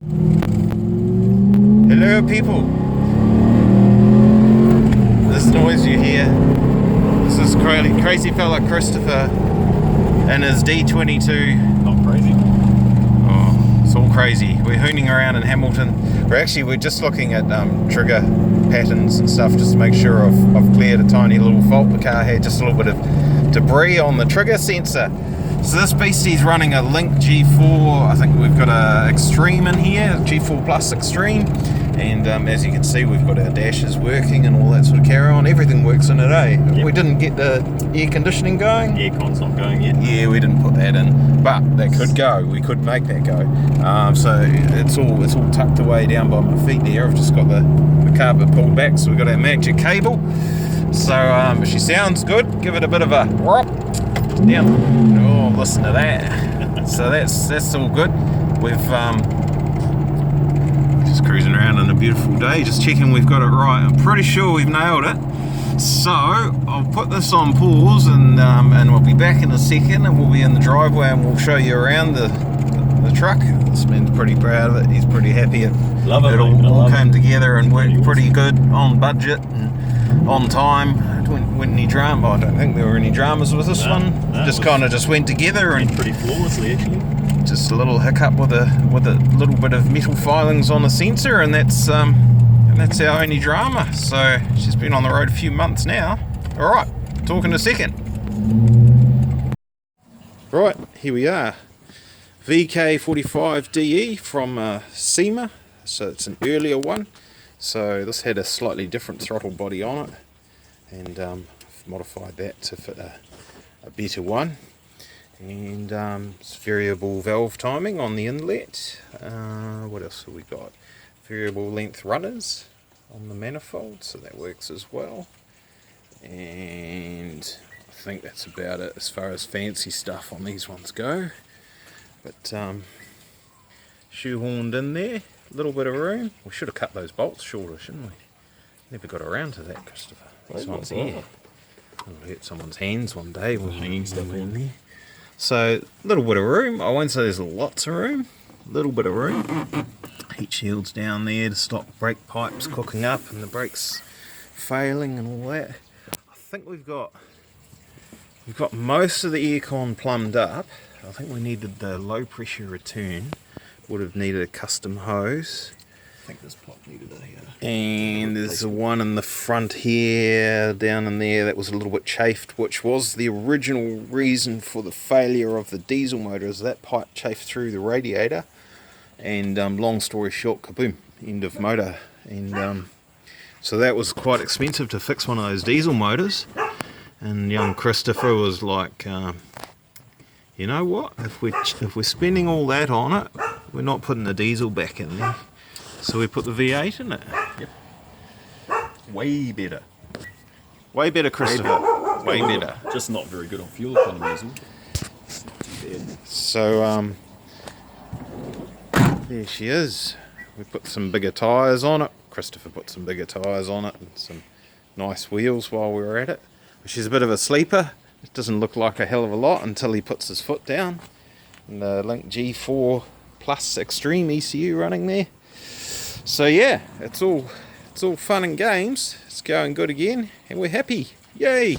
Hello people. This noise you hear, this is crazy fella Christopher and his D22. Not crazy. Oh, it's all crazy. We're hooning around in Hamilton. We're just looking at trigger patterns and stuff just to make sure I've cleared a tiny little fault. The car had just a little bit of debris on the trigger sensor. So this beastie's running a Link G4. I think we've got a Extreme in here, G4 Plus Extreme. And as you can see, we've got our dashes working and all that sort of carry on. Everything works in it, eh? Yep. We didn't get the air conditioning going. Aircon's not going yet. Yeah, we didn't put that in, but that could go. We could make that go. So it's all tucked away down by my feet there. I've just got the carpet pulled back, so we've got our magic cable. So if she sounds good, give it a bit of a whop down. Oh, listen to that. So that's all good. We've just cruising around on a beautiful day, just checking we've got it right. I'm pretty sure we've nailed it. So I'll put this on pause and we'll be back in a second, and we'll be in the driveway and we'll show you around the truck. This man's pretty proud of it. He's pretty happy. It all came together and worked pretty good on budget and on time. Went any drama? I don't think there were any dramas with this one. Just kind of went together and pretty flawlessly actually. Just a little hiccup with a little bit of metal filings on the sensor, and that's our only drama. So she's been on the road a few months now. All right, talk in a second. Right, here we are. VK45DE from SEMA. So it's an earlier one. So this had a slightly different throttle body on it, and I've modified that to fit a better one. And it's variable valve timing on the inlet. What else have we got? Variable length runners on the manifold, so that works as well. And I think that's about it as far as fancy stuff on these ones go. But shoehorned in there, a little bit of room. We should have cut those bolts shorter, shouldn't we? Never got around to that, Christopher. This one's here. It'll hurt someone's hands one day with hanging stuff in there. So, a little bit of room. I won't say there's lots of room. A little bit of room. Heat shields down there to stop brake pipes cooking up and the brakes failing and all that. I think we've got most of the aircon plumbed up. I think we needed the low pressure return. Would have needed a custom hose. I think this pot needed and there's the one in the front here, down in there, that was a little bit chafed, which was the original reason for the failure of the diesel motor, is that pipe chafed through the radiator. And long story short, kaboom, end of motor. And so that was quite expensive to fix one of those diesel motors. And young Christopher was like, you know what, if we're spending all that on it, we're not putting the diesel back in there. So we put the V8 in it. Yep. Way better. Way better, Christopher. Way better. Just not very good on fuel economy as well. So there she is. We put some bigger tyres on it. Christopher put some bigger tyres on it and some nice wheels while we were at it. She's a bit of a sleeper. It doesn't look like a hell of a lot until he puts his foot down. And the Link G4 Plus Extreme ECU running there. So yeah, it's all fun and games. It's going good again, and we're happy. Yay!